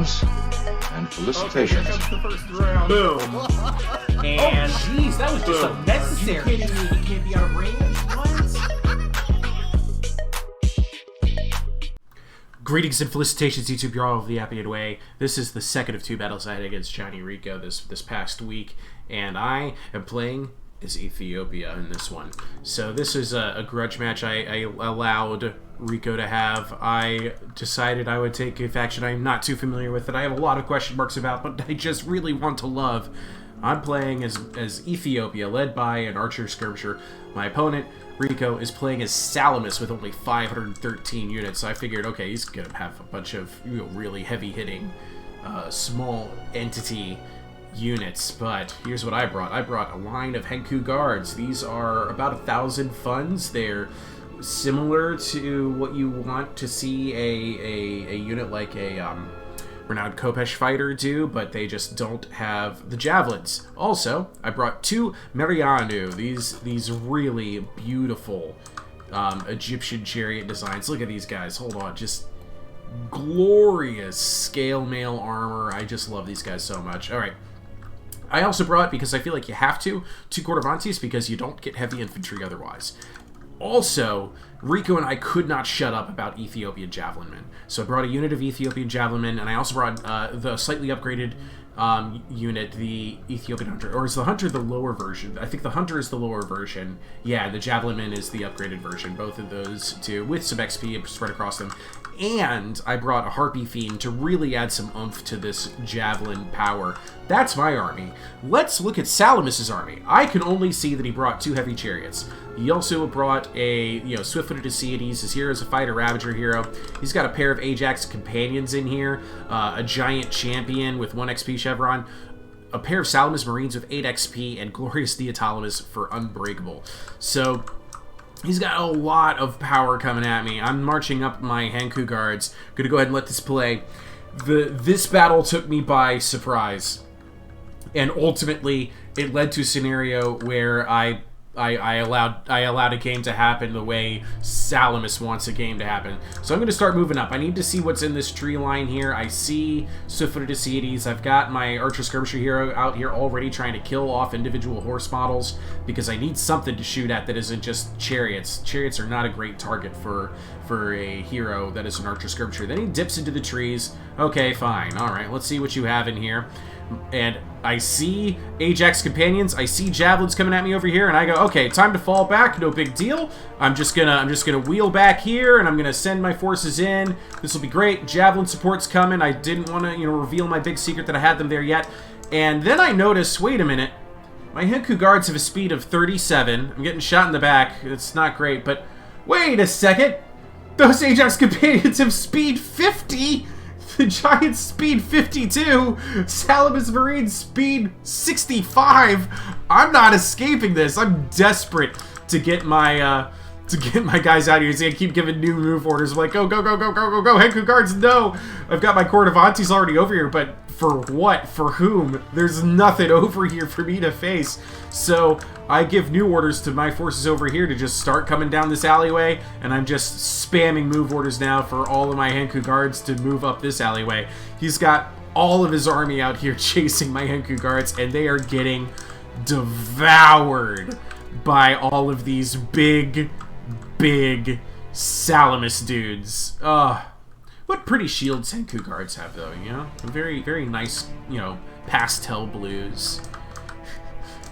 Greetings and felicitations. Okay, here comes the first round. Boom. And Jeez, that was just boom. unnecessary. You kidding me? You can't be out of range? What? Greetings and felicitations, YouTube Jarl of the Appian way. This is the second of two battles I had against Johnny Rico this past week, and I am playing as Ethiopia in this one. So this is a grudge match I allowed Rico to have. I decided I would take a faction I'm not too familiar with that I have a lot of question marks about, but I just really want to love. I'm playing as Ethiopia, led by an archer skirmisher. My opponent, Rico, is playing as Salamis with only 513 units, so I figured, okay, he's going to have a bunch of really heavy-hitting, small entity units, but here's what I brought. I brought a line of Henku guards. These are about 1,000 funds. They're similar to what you want to see a unit like a renowned Kopesh fighter do, but they just don't have the javelins. Also, I brought two Merianu, these really beautiful Egyptian chariot designs. Look at these guys. Hold on, just glorious scale mail armor. I just love these guys so much. All right. I also brought, because I feel like you have to, two Cordovantes because you don't get heavy infantry otherwise. Also, Rico and I could not shut up about Ethiopian Javelin Men. So I brought a unit of Ethiopian Javelin Men, and I also brought the slightly upgraded unit, the Ethiopian Hunter. Or is the Hunter the lower version? I think the Hunter is the lower version. Yeah, the Javelin Men is the upgraded version. Both of those two, with some XP spread across them. And I brought a Harpy Fiend to really add some oomph to this Javelin power. That's my army. Let's look at Salamis' army. I can only see that he brought two heavy chariots. He also brought a, swift-footed Asiates. His hero is a fighter Ravager hero. He's got a pair of Ajax companions in here, a giant champion with 1 XP chevron, a pair of Salamis Marines with 8 XP, and Glorious Neoptolemus for Unbreakable. So he's got a lot of power coming at me. I'm marching up my Henku guards. I'm going to go ahead and let this play. This battle took me by surprise. And ultimately, it led to a scenario where I allowed a game to happen the way Salamis wants a game to happen. So I'm going to start moving up. I need to see what's in this tree line here. I see swift-footed Asiates. I've got my archer skirmisher hero out here already trying to kill off individual horse models because I need something to shoot at that isn't just chariots. Chariots are not a great target for a hero that is an archer skirmisher. Then he dips into the trees. Okay, fine. All right, let's see what you have in here. And I see Ajax companions. I see javelins coming at me over here, and I go, okay, time to fall back. No big deal. I'm just gonna wheel back here, and I'm gonna send my forces in. This will be great. Javelin support's coming. I didn't want to, reveal my big secret that I had them there yet. And then I notice, wait a minute, my Henku guards have a speed of 37. I'm getting shot in the back. It's not great, but wait a second. Those Ajax companions have speed 50. The Giants speed 52, Salamis Marines speed 65. I'm not escaping this. I'm desperate to get my guys out here. So I keep giving new move orders. I'm like, go, go, go, go, go, go, go. Henku guards, no. I've got my Cordovantes already over here, but for what? For whom? There's nothing over here for me to face. So I give new orders to my forces over here to just start coming down this alleyway, and I'm just spamming move orders now for all of my Henku guards to move up this alleyway. He's got all of his army out here chasing my Henku guards, and they are getting devoured by all of these big Salamis dudes. What pretty shields Henku guards have, though, Very, very nice, pastel blues.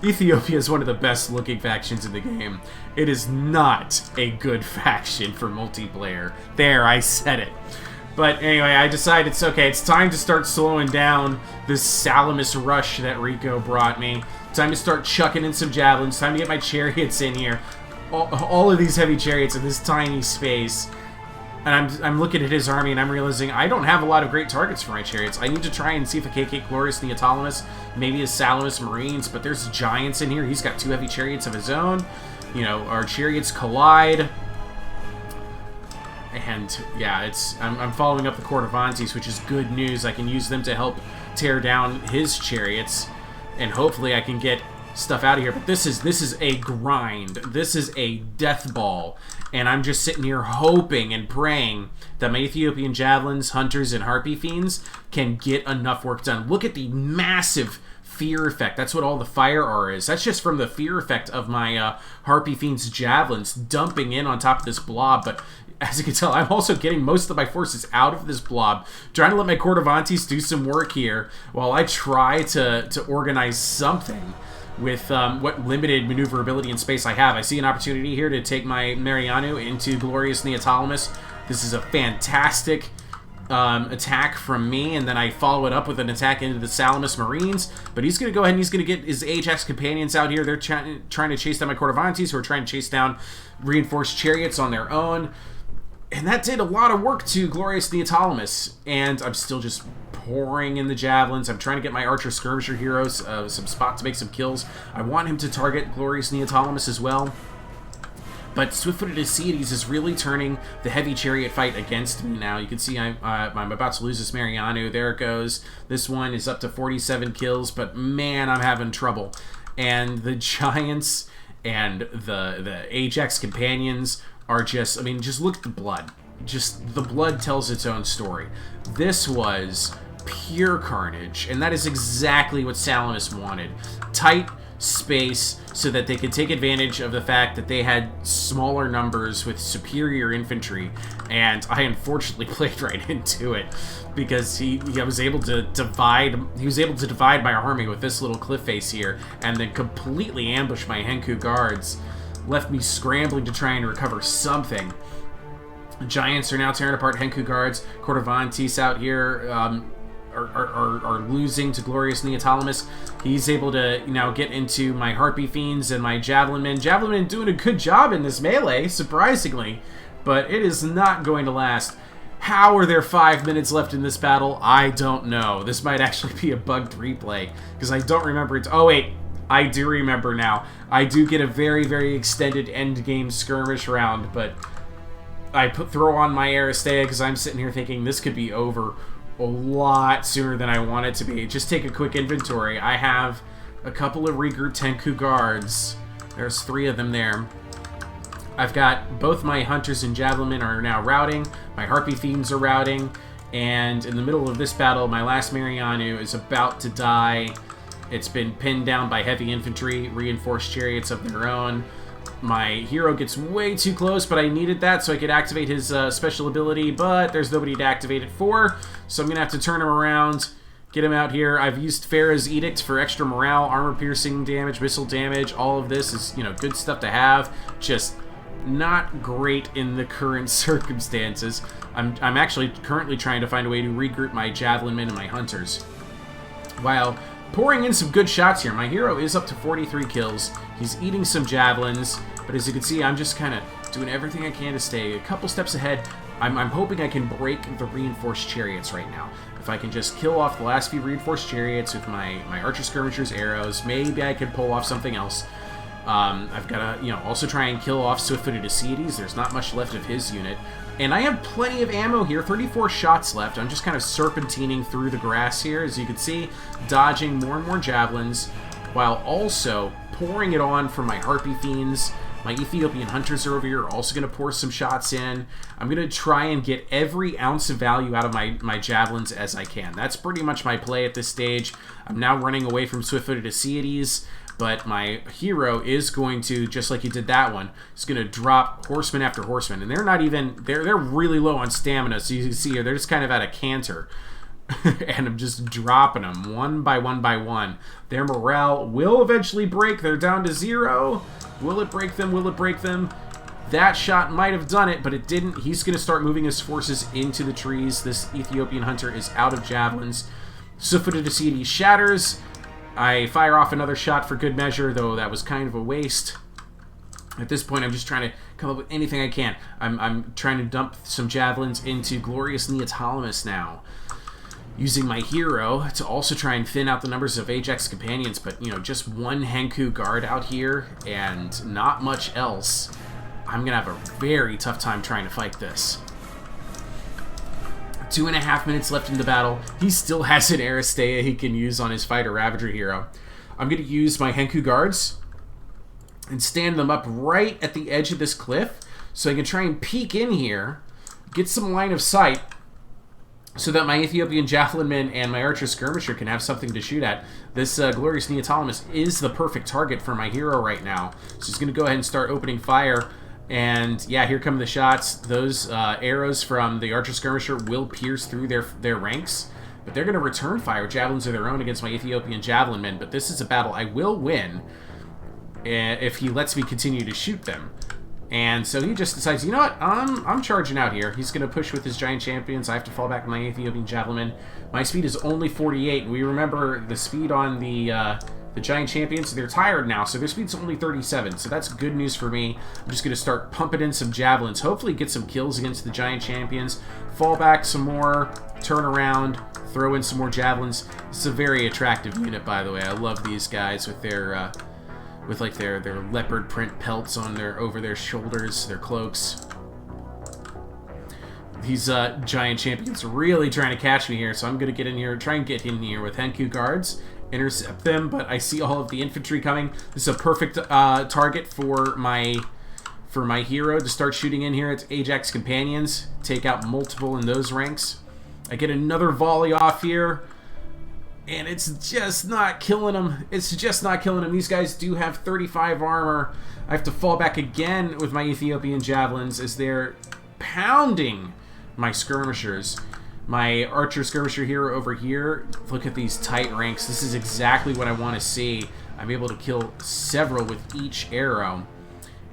Ethiopia is one of the best looking factions in the game. It is not a good faction for multiplayer. There, I said it. But anyway, I decided it's time to start slowing down this Salamis rush that Rico brought me. Time to start chucking in some javelins. Time to get my chariots in here. All of these heavy chariots in this tiny space. And I'm looking at his army and I'm realizing I don't have a lot of great targets for my chariots. I need to try and see if I can get Glorious Neoptolemus, maybe his Salamis Marines, but there's giants in here. He's got two heavy chariots of his own. Our chariots collide. And yeah, I'm following up the Cordovantes, which is good news. I can use them to help tear down his chariots. And hopefully I can get stuff out of here. But this is a grind. This is a death ball. And I'm just sitting here hoping and praying that my Ethiopian javelins, hunters, and harpy fiends can get enough work done. Look at the massive fear effect. That's what all the fire R is. That's just from the fear effect of my harpy fiends javelins dumping in on top of this blob. But as you can tell, I'm also getting most of my forces out of this blob, trying to let my Cordovantes do some work here while I try to organize something with what limited maneuverability and space I have. I see an opportunity here to take my Mariano into Glorious Neoptolemus. This is a fantastic attack from me, and then I follow it up with an attack into the Salamis Marines. But he's going to go ahead and he's going to get his Ajax companions out here. They're trying to chase down my Cordovantes, who are trying to chase down reinforced chariots on their own. And that did a lot of work to Glorious Neoptolemus, and I'm still just pouring in the javelins. I'm trying to get my archer skirmisher heroes some spot to make some kills. I want him to target Glorious Neoptolemus as well. But Swift-footed Ascites is really turning the heavy chariot fight against me now. You can see I'm about to lose this Mariano. There it goes. This one is up to 47 kills, but man, I'm having trouble. And the giants and the Ajax companions are just, I mean, just look at the blood. Just, the blood tells its own story. This was pure carnage, and that is exactly what Salamis wanted. Tight space so that they could take advantage of the fact that they had smaller numbers with superior infantry, and I unfortunately played right into it because he was able to divide my army with this little cliff face here and then completely ambush my Henku guards. Left me scrambling to try and recover something. Giants are now tearing apart Henku guards. Cordovantes out here are losing to Glorious Neoptolemus. He's able to now get into my Harpy Fiends and my Javelin Men. Javelin Men doing a good job in this melee, surprisingly, but it is not going to last. How are there 5 minutes left in this battle? I don't know. This might actually be a bugged replay because I don't remember it. Oh wait, I do remember now. I do get a very, very extended endgame skirmish round, but I throw on my Aristea because I'm sitting here thinking this could be over a lot sooner than I want it to be. Just take a quick inventory. I have a couple of regrouped Henku guards. There's 3 of them there. I've got both my hunters and javelin men are now routing. My harpy fiends are routing. And in the middle of this battle, my last Mariano is about to die. It's been pinned down by heavy infantry, reinforced chariots of their own. My hero gets way too close, but I needed that so I could activate his special ability, but there's nobody to activate it for, so I'm going to have to turn him around, get him out here. I've used Farah's Edict for extra morale, armor-piercing damage, missile damage. All of this is, you know, good stuff to have, just not great in the current circumstances. I'm actually currently trying to find a way to regroup my javelin men and my hunters. While pouring in some good shots here. My hero is up to 43 kills. He's eating some javelins, but as you can see, I'm just kind of doing everything I can to stay a couple steps ahead. I'm hoping I can break the reinforced chariots right now. If I can just kill off the last few reinforced chariots with my archer skirmishers arrows, maybe I can pull off something else. I've got to, you know, also try and kill off Swift-footed Ascites. There's not much left of his unit. And I have plenty of ammo here, 34 shots left. I'm just kind of serpentining through the grass here, as you can see, dodging more and more javelins, while also pouring it on for my Harpy Fiends. My Ethiopian hunters are over here, are also going to pour some shots in. I'm going to try and get every ounce of value out of my javelins as I can. That's pretty much my play at this stage. I'm now running away from Swift-footed Ascites, but my hero is going to, just like he did that one, is going to drop horseman after horseman. And they're not even, they're really low on stamina, so you can see here, they're just kind of at a canter. And I'm just dropping them one by one by one. Their morale will eventually break. They're down to 0. Will it break them? Will it break them? That shot might have done it, but it didn't. He's going to start moving his forces into the trees. This Ethiopian hunter is out of javelins. Swift-footed Ascites shatters. I fire off another shot for good measure, though that was kind of a waste. At this point, I'm just trying to come up with anything I can. I'm trying to dump some javelins into Glorious Neoptolemus now, using my hero to also try and thin out the numbers of Ajax companions, but, you know, just one Henku guard out here and not much else. I'm going to have a very tough time trying to fight this. 2.5 minutes left in the battle. He still has an Aristea he can use on his Fighter Ravager hero. I'm going to use my Henku guards and stand them up right at the edge of this cliff so I can try and peek in here, get some line of sight, so that my Ethiopian javelinman and my archer skirmisher can have something to shoot at. This glorious Neoptolemus is the perfect target for my hero right now. So he's going to go ahead and start opening fire. And yeah, here come the shots. Those arrows from the archer skirmisher will pierce through their ranks. But they're going to return fire. Javelins of their own against my Ethiopian javelinmen. But this is a battle I will win if he lets me continue to shoot them. And so he just decides, you know what, I'm charging out here. He's going to push with his giant champions. I have to fall back with my Ethiopian javelin. My speed is only 48, and we remember the speed on the giant champions. They're tired now, so their speed's only 37, so that's good news for me. I'm just going to start pumping in some javelins, hopefully get some kills against the giant champions, fall back some more, turn around, throw in some more javelins. It's a very attractive unit, by the way. I love these guys with their... with like their leopard print pelts on over their shoulders, their cloaks. These giant champions are really trying to catch me here, so I'm gonna get in here, try and get in here with Henku guards, intercept them. But I see all of the infantry coming. This is a perfect target for my hero to start shooting in here. It's Ajax companions, take out multiple in those ranks. I get another volley off here. And it's just not killing them. It's just not killing them. These guys do have 35 armor. I have to fall back again with my Ethiopian javelins as they're pounding my skirmishers. My archer skirmisher hero over here. Look at these tight ranks. This is exactly what I want to see. I'm able to kill several with each arrow.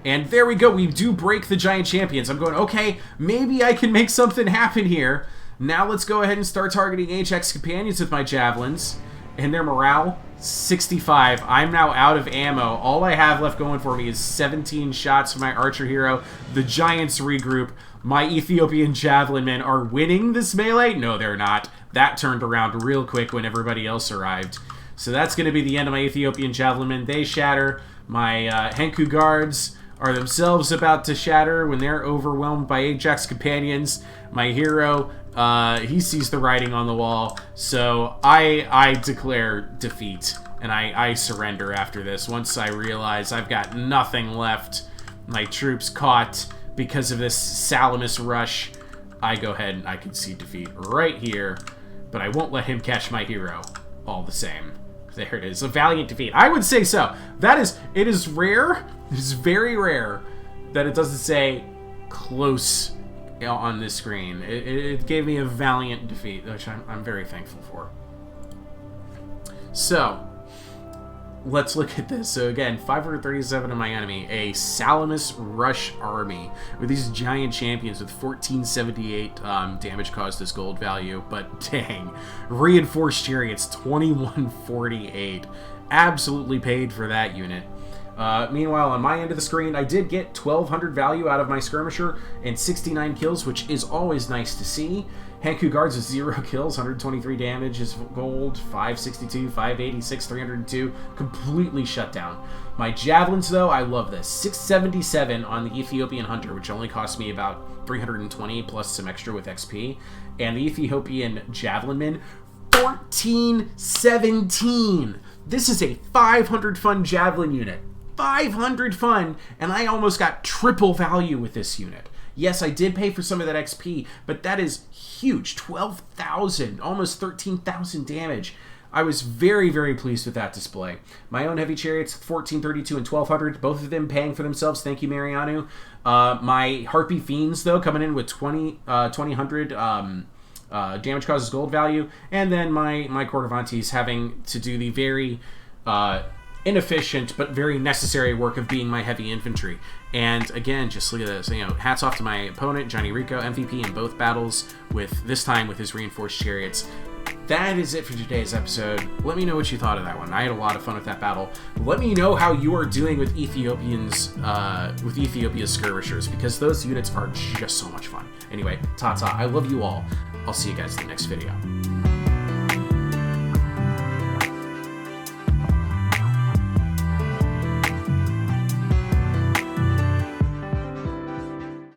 And there we go. We do break the giant champions. I'm going, okay, maybe I can make something happen here. Now let's go ahead and start targeting Ajax companions with my javelins. And their morale, 65. I'm now out of ammo. All I have left going for me is 17 shots for my archer hero. The giants regroup. My Ethiopian javelin men are winning this melee? No, they're not. That turned around real quick when everybody else arrived. So that's going to be the end of my Ethiopian javelin men. They shatter. My Henku guards are themselves about to shatter when they're overwhelmed by Ajax companions. My hero, he sees the writing on the wall, so I declare defeat, and I surrender after this. Once I realize I've got nothing left, my troops caught because of this Salamis rush, I go ahead and I concede defeat right here, but I won't let him catch my hero all the same. There it is, a valiant defeat. I would say so. It is rare, it is very rare that it doesn't say close on this screen. It gave me a valiant defeat, which I'm very thankful for. So, let's look at this. So again, 537 of my enemy, a Salamis rush army with these giant champions with 1478 damage caused as gold value, but dang, reinforced chariots 2148. Absolutely paid for that unit. Meanwhile, on my end of the screen, I did get 1200 value out of my skirmisher and 69 kills, which is always nice to see. Henku guards with 0 kills, 123 damage is gold, 562, 586, 302, completely shut down. My javelins, though, I love this. 677 on the Ethiopian hunter, which only cost me about 320 plus some extra with XP. And the Ethiopian javelin men, 1417. This is a 500 fun javelin unit. 500 fun, and I almost got triple value with this unit. Yes, I did pay for some of that XP, but that is huge. 12,000, almost 13,000 damage. I was very, very pleased with that display. My own heavy chariots, 1432 and 1200, both of them paying for themselves. Thank you, Mariano. My Harpy Fiends, though, coming in with 2000 damage causes gold value, and then my Cordovantes having to do the very inefficient but very necessary work of being my heavy infantry. And again, just look at this, hats off to my opponent, Johnny Rico, MVP in both battles, this time with his reinforced chariots. That is it for today's episode. Let me know what you thought of that one. I had a lot of fun with that battle. Let me know how you are doing with Ethiopia's skirmishers, because those units are just so much fun. Anyway, ta-ta. I love you all. I'll see you guys in the next video.